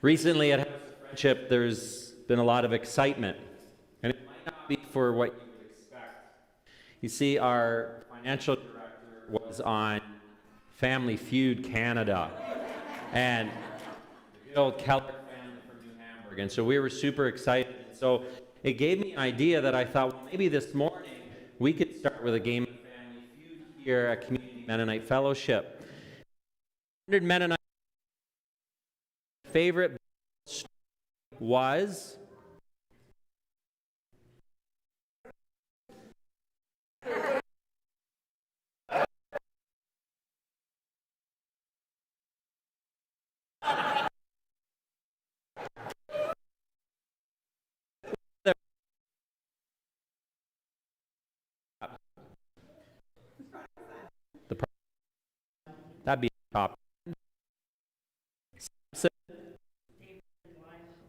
Recently at House of Friendship, there's been a lot of excitement, and it might not be for what you would expect. You see, our financial director was on Family Feud Canada, and the good old Keller family from New Hamburg, and so we were super excited. And so it gave me an idea that I thought, well, maybe this morning we could start with a game of Family Feud here at Community Mennonite Fellowship. 100 Mennonite favorite was the that'd be top. Samson,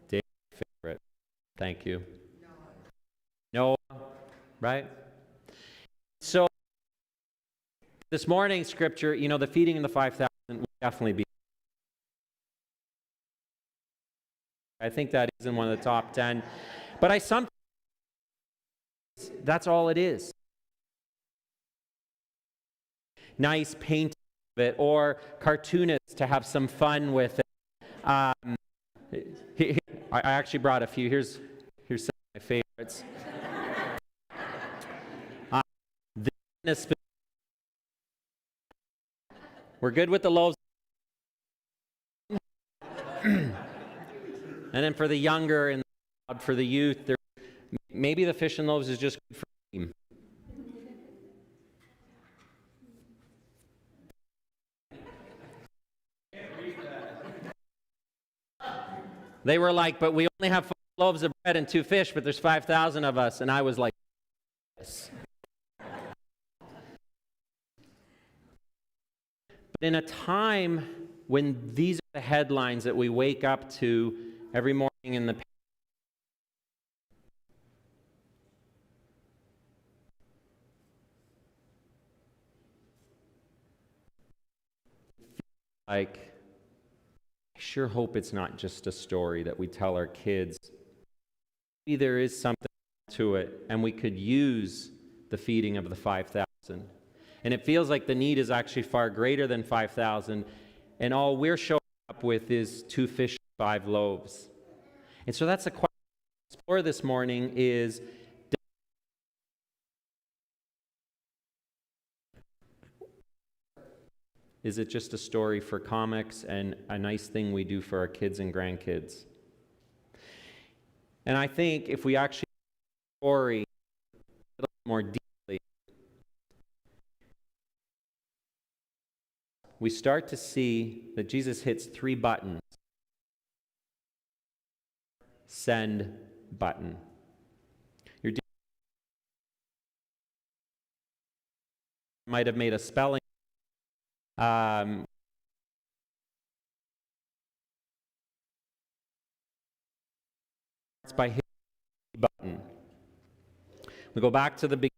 David's favorite. Thank you. Noah, right? So this morning's scripture, you know, the feeding of the 5,000 would definitely be. I think that is in one of the top 10. But I sometimes, that's all it is. Nice painting of it, or cartoonists to have some fun with it. I actually brought a few. Here's some of my favorites. We're good with the loaves. And then for the younger and for the youth, maybe the fish and loaves is just good for them. They were like, but we only have 5 loaves of bread and 2 fish, but there's 5,000 of us. And I was like, yes. But in a time when these are the headlines that we wake up to every morning in the like, I sure hope it's not just a story that we tell our kids. Maybe there is something to it, and we could use the feeding of the 5,000. And it feels like the need is actually far greater than 5,000, and all we're showing up with is 2 fish and 5 loaves. And so that's the question to explore this morning is, is it just a story for comics and a nice thing we do for our kids and grandkids? And I think if we actually story a little more deeply, we start to see that Jesus hits 3 buttons. Send button. Your might have made a spelling it's by hitting the button. We go back to the beginning.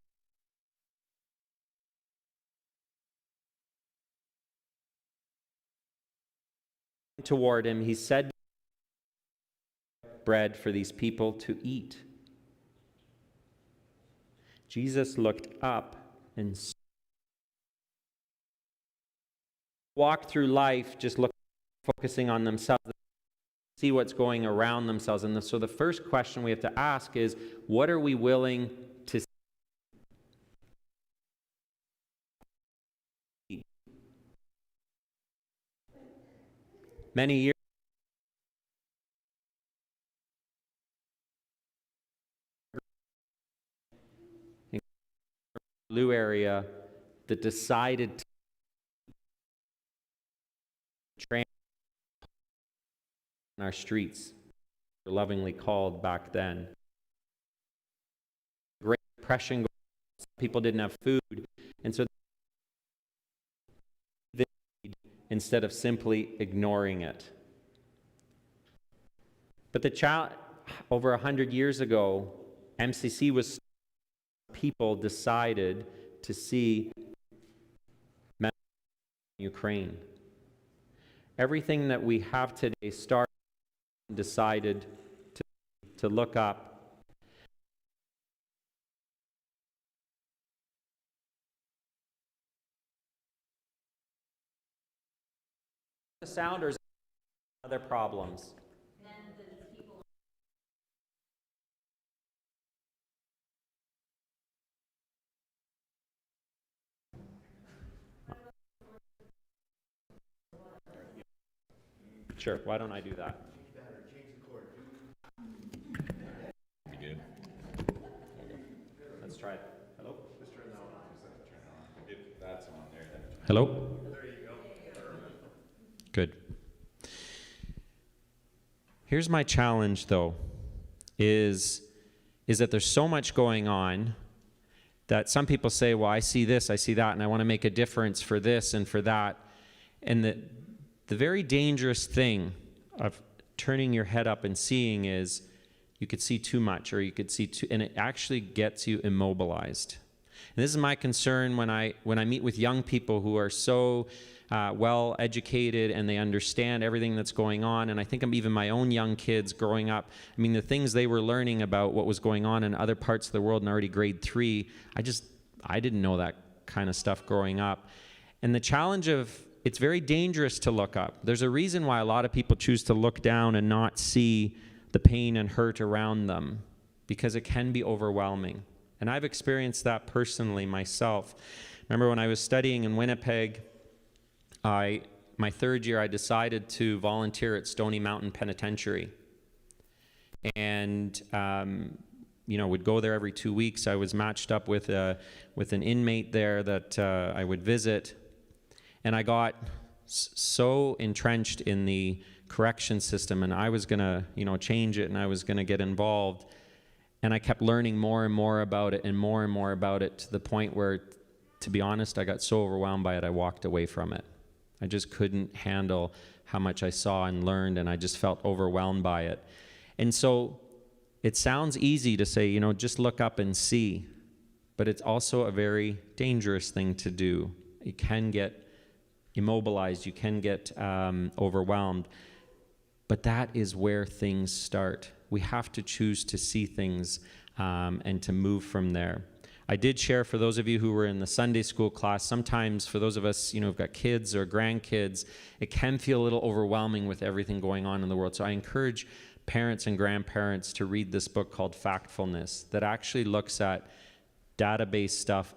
Toward him, he said, bread for these people to eat. Jesus looked up and walked through life just focusing on themselves, see what's going around themselves. And so the first question we have to ask is, what are we willing to see? Many years in the Blue area that decided to train on our streets, were lovingly called back then. Great Depression, people didn't have food, and so instead of simply ignoring it. But the child, over 100 years ago, MCC was people decided to see Ukraine. Everything that we have today started decided to look up the sound or other problems. Sure, why don't I do that? Be good. Let's try it. Hello? If that's on there, then. Hello? Good. Here's my challenge, though, is that there's so much going on that some people say, well, I see this, I see that, and I want to make a difference for this and for that. And the very dangerous thing of turning your head up and seeing is you could see too much, or you could see too, and it actually gets you immobilized. And this is my concern when I meet with young people who are so well educated and they understand everything that's going on. And I think even my own young kids growing up, I mean, the things they were learning about what was going on in other parts of the world in already grade 3, I didn't know that kind of stuff growing up. And the challenge of, it's very dangerous to look up. There's a reason why a lot of people choose to look down and not see the pain and hurt around them, because it can be overwhelming. And I've experienced that personally myself. Remember when I was studying in Winnipeg, my third year, I decided to volunteer at Stony Mountain Penitentiary. And, would go there every 2 weeks. I was matched up with an inmate there that I would visit. And I got so entrenched in the correction system, and I was going to, change it, and I was going to get involved. And I kept learning more and more about it and more about it, to the point where, to be honest, I got so overwhelmed by it, I walked away from it. I just couldn't handle how much I saw and learned, and I just felt overwhelmed by it. And so it sounds easy to say, just look up and see, but it's also a very dangerous thing to do. You can get immobilized, you can get overwhelmed, but that is where things start. We have to choose to see things and to move from there. I did share, for those of you who were in the Sunday school class, sometimes for those of us, who've got kids or grandkids, it can feel a little overwhelming with everything going on in the world. So I encourage parents and grandparents to read this book called Factfulness, that actually looks at database stuff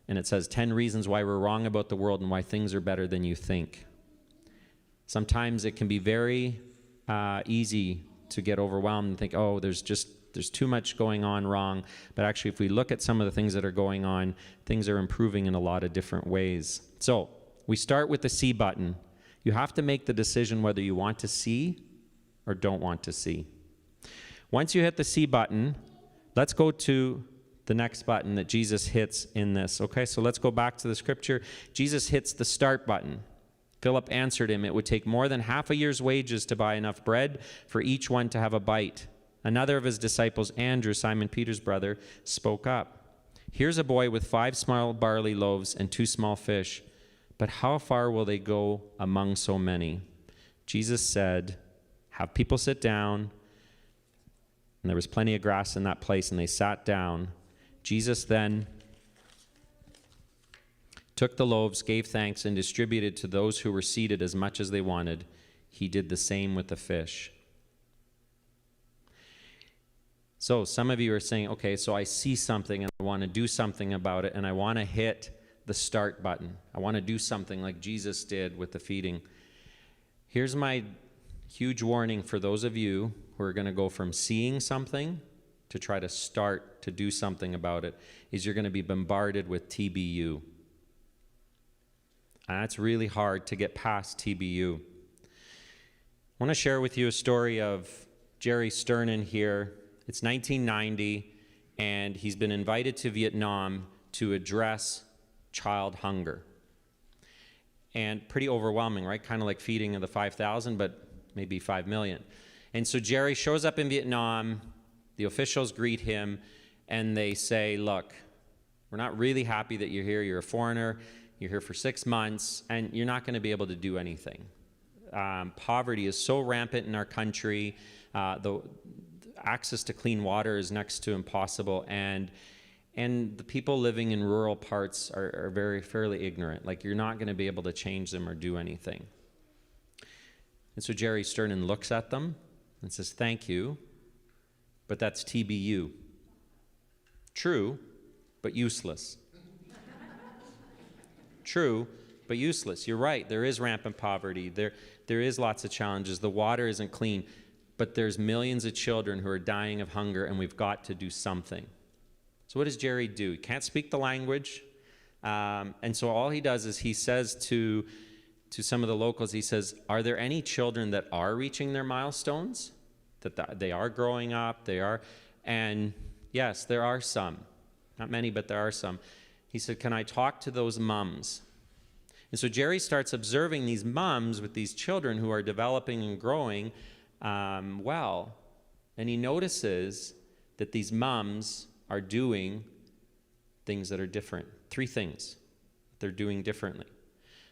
and it says 10 reasons why we're wrong about the world and why things are better than you think. Sometimes it can be very easy to get overwhelmed and think, oh, there's too much going on wrong. But actually, if we look at some of the things that are going on, things are improving in a lot of different ways. So we start with the see button. You have to make the decision whether you want to see or don't want to see. Once you hit the see button, let's go to the next button that Jesus hits in this. Okay, so let's go back to the scripture. Jesus hits the start button. Philip answered him, "It would take more than half a year's wages to buy enough bread for each one to have a bite." Another of his disciples, Andrew, Simon Peter's brother, spoke up. "Here's a boy with 5 small barley loaves and 2 small fish, but how far will they go among so many?" Jesus said, "Have people sit down." And there was plenty of grass in that place, and they sat down. Jesus then took the loaves, gave thanks, and distributed to those who were seated as much as they wanted. He did the same with the fish. So some of you are saying, okay, so I see something and I want to do something about it, and I want to hit the start button. I want to do something like Jesus did with the feeding. Here's my huge warning for those of you who are going to go from seeing something to try to start to do something about it, is you're going to be bombarded with TBU. And that's really hard to get past TBU. I want to share with you a story of Jerry Sternin here. It's 1990, and he's been invited to Vietnam to address child hunger. And pretty overwhelming, right? Kind of like feeding of the 5,000, but maybe 5 million. And so Jerry shows up in Vietnam, the officials greet him, and they say, "Look, we're not really happy that you're here. You're a foreigner. You're here for 6 months, and you're not going to be able to do anything. poverty is so rampant in our country. The access to clean water is next to impossible, and the people living in rural parts are fairly ignorant. Like, you're not going to be able to change them or do anything. And so Jerry Sternin looks at them and says, "Thank you, but that's TBU. True, but useless." True, but useless. You're right. There is rampant poverty. There is lots of challenges. The water isn't clean, but there's millions of children who are dying of hunger, and we've got to do something. So what does Jerry do? He can't speak the language, and so all he does is he says to some of the locals, he says, "Are there any children that are reaching their milestones? That they are growing up? They are?" And yes, there are some. Not many, but there are some. He said, "Can I talk to those mums?" And so Jerry starts observing these mums with these children who are developing and growing well. And he notices that these mums are doing things that are different. 3 things they're doing differently.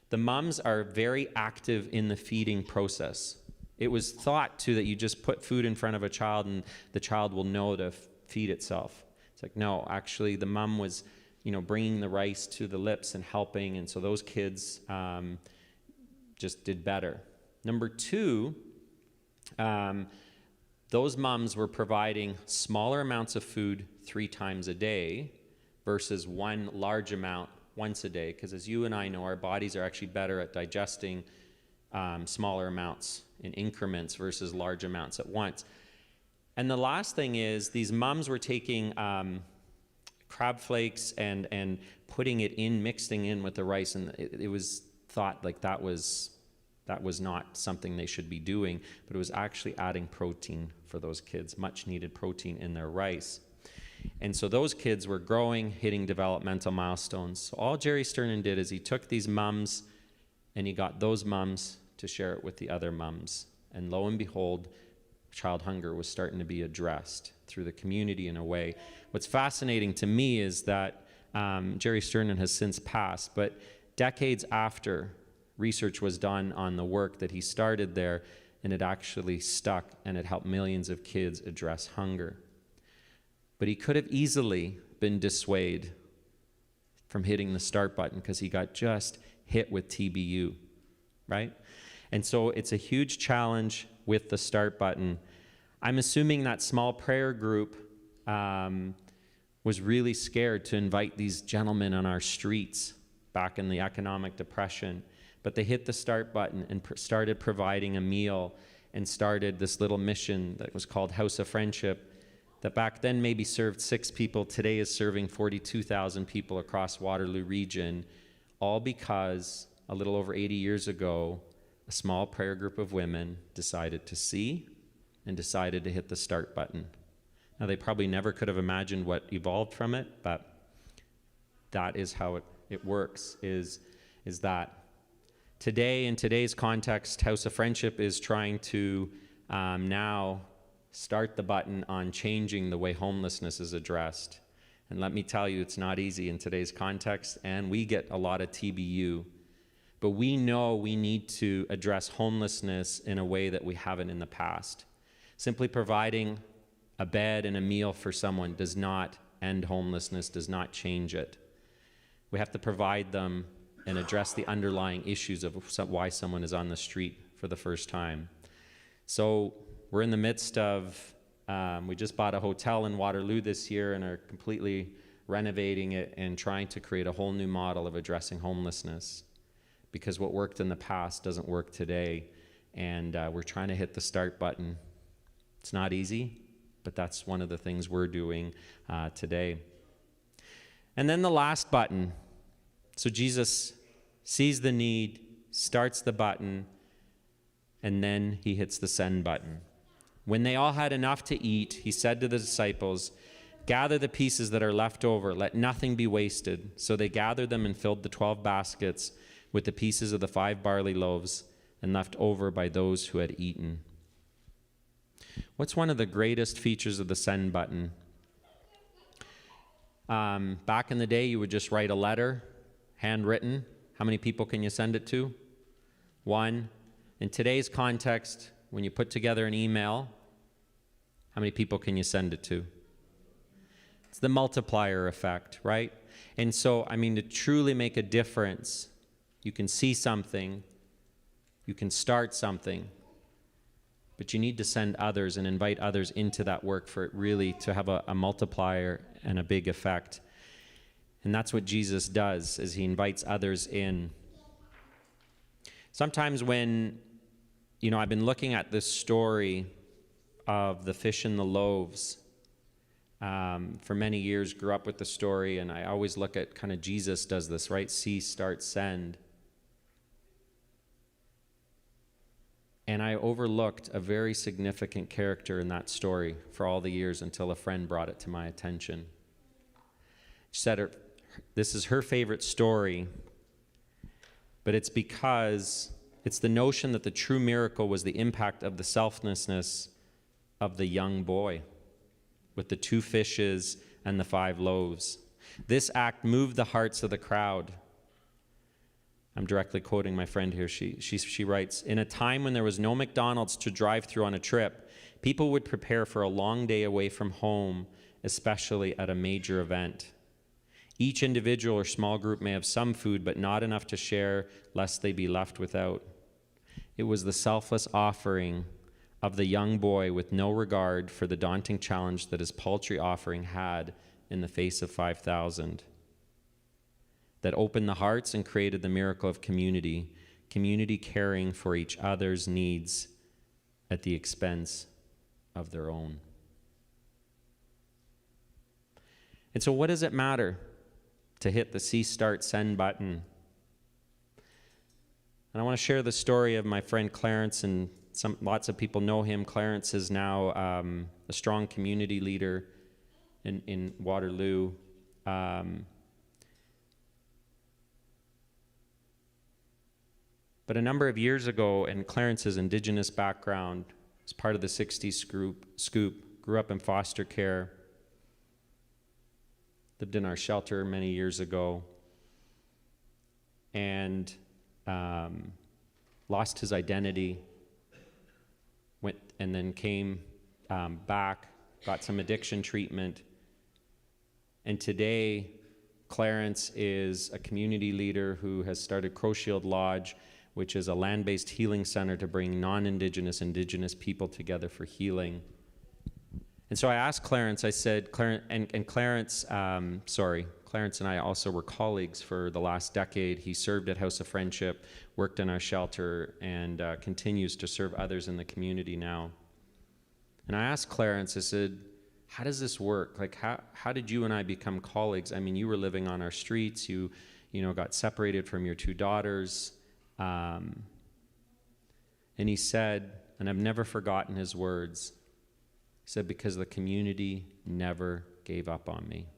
The mums are very active in the feeding process. It was thought, too, that you just put food in front of a child and the child will know to feed itself. It's like, no, actually the mum was bringing the rice to the lips and helping, and so those kids just did better. Number 2, those mums were providing smaller amounts of food 3 times a day versus one large amount once a day, because as you and I know, our bodies are actually better at digesting smaller amounts in increments versus large amounts at once. And the last thing is, these mums were taking crab flakes and putting it in, mixing in with the rice, and it was thought like that was not something they should be doing, but it was actually adding protein for those kids, much needed protein in their rice. And so those kids were growing, hitting developmental milestones. So all Jerry Sternin did is he took these mums and he got those mums to share it with the other mums. And lo and behold, child hunger was starting to be addressed through the community in a way. What's fascinating to me is that Jerry Sternin has since passed, but decades after, research was done on the work that he started there, and it actually stuck, and it helped millions of kids address hunger. But he could have easily been dissuaded from hitting the start button because he got just hit with TBU, right? And so it's a huge challenge with the start button. I'm assuming that small prayer group was really scared to invite these gentlemen on our streets back in the economic depression. But they hit the start button and started providing a meal and started this little mission that was called House of Friendship, that back then maybe served 6 people, today is serving 42,000 people across Waterloo region, all because a little over 80 years ago, a small prayer group of women decided to see and decided to hit the start button. Now, they probably never could have imagined what evolved from it, but that is how it works, is that today, in today's context, House of Friendship is trying to now start the button on changing the way homelessness is addressed. And let me tell you, it's not easy in today's context, and we get a lot of TBU. But we know we need to address homelessness in a way that we haven't in the past. Simply providing a bed and a meal for someone does not end homelessness, does not change it. We have to provide them and address the underlying issues of why someone is on the street for the first time. So we're in the midst of, we just bought a hotel in Waterloo this year and are completely renovating it and trying to create a whole new model of addressing homelessness, because what worked in the past doesn't work today, and we're trying to hit the start button. It's not easy, but that's one of the things we're doing today. And then the last button. So Jesus sees the need, starts the button, and then he hits the send button. When they all had enough to eat, he said to the disciples, "Gather the pieces that are left over, let nothing be wasted." So they gathered them and filled the 12 baskets with the pieces of the 5 barley loaves and left over by those who had eaten. What's one of the greatest features of the send button? Back in the day, you would just write a letter, handwritten. How many people can you send it to? 1. In today's context, when you put together an email, how many people can you send it to? It's the multiplier effect, right? And so, to truly make a difference, you can see something, you can start something, but you need to send others and invite others into that work for it really to have a multiplier and a big effect. And that's what Jesus does, is he invites others in. Sometimes when, I've been looking at this story of the fish and the loaves for many years, grew up with the story, and I always look at kind of Jesus does this, right? See, start, send. And I overlooked a very significant character in that story for all the years until a friend brought it to my attention. She said this is her favorite story, but it's because it's the notion that the true miracle was the impact of the selflessness of the young boy with the 2 fishes and the 5 loaves. This act moved the hearts of the crowd. I'm directly quoting my friend here. She writes, "In a time when there was no McDonald's to drive through on a trip, people would prepare for a long day away from home, especially at a major event. Each individual or small group may have some food, but not enough to share, lest they be left without. It was the selfless offering of the young boy with no regard for the daunting challenge that his paltry offering had in the face of 5,000. That opened the hearts and created the miracle of community caring for each other's needs at the expense of their own." And so what does it matter to hit the See, Start, Send button? And I want to share the story of my friend Clarence, and lots of people know him. Clarence is now a strong community leader in Waterloo. But a number of years ago, and Clarence's Indigenous background, as part of the 60s Scoop, grew up in foster care, lived in our shelter many years ago, and lost his identity, and then came back, got some addiction treatment, and today Clarence is a community leader who has started Crowshield Lodge, which is a land-based healing center to bring non-Indigenous, Indigenous people together for healing. And so I asked Clarence, I said, Clarence and I also were colleagues for the last decade. He served at House of Friendship, worked in our shelter, and continues to serve others in the community now. And I asked Clarence, I said, how does this work? Like, how did you and I become colleagues? You were living on our streets, you got separated from your 2 daughters. And he said, and I've never forgotten his words, he said, because the community never gave up on me.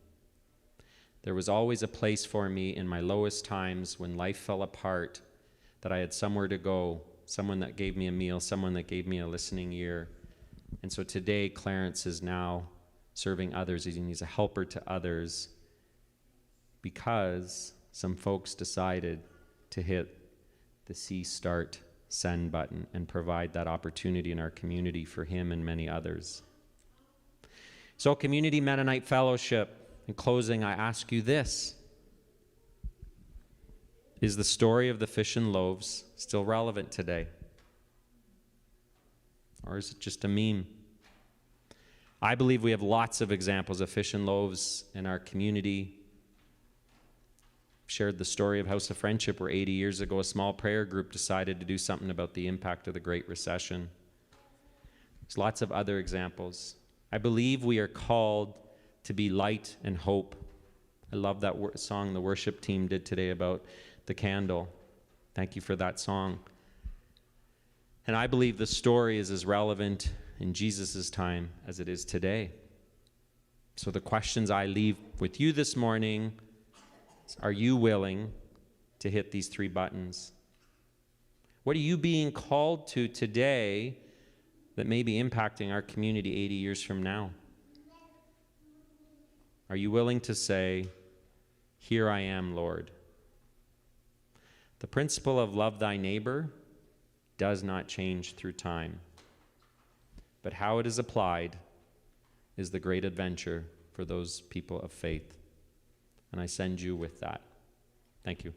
There was always a place for me in my lowest times when life fell apart, that I had somewhere to go, someone that gave me a meal, someone that gave me a listening ear. And so today, Clarence is now serving others. He's a helper to others because some folks decided to hit the See, Start, Send button and provide that opportunity in our community for him and many others. So, Community Mennonite Fellowship, in closing, I ask you this. Is the story of the fish and loaves still relevant today? Or is it just a meme? I believe we have lots of examples of fish and loaves in our community. Shared the story of House of Friendship, where 80 years ago a small prayer group decided to do something about the impact of the Great Recession. There's lots of other examples. I believe we are called to be light and hope. I love that song the worship team did today about the candle. Thank you for that song. And I believe the story is as relevant in Jesus' time as it is today. So the questions I leave with you this morning: are you willing to hit these 3 buttons? What are you being called to today that may be impacting our community 80 years from now? Are you willing to say, "Here I am, Lord"? The principle of love thy neighbor does not change through time. But how it is applied is the great adventure for those people of faith. And I send you with that. Thank you.